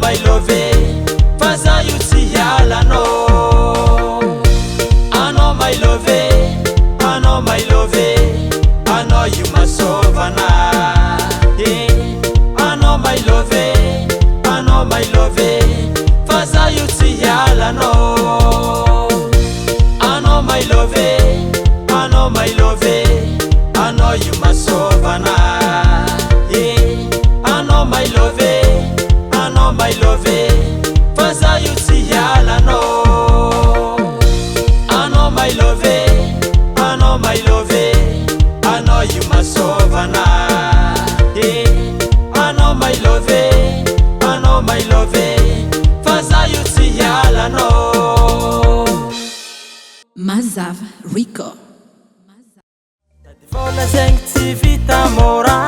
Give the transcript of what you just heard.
my love faza io tsy hialanao anao my love anao my love anao io masovana anao my love faza io tsy hialanao anao my love anao io masovana anao my love faza io tsy hialanao anao my love anao io masovana anao my love faza io tsy hialanao Mazava Rico vola zegny tsy vita mora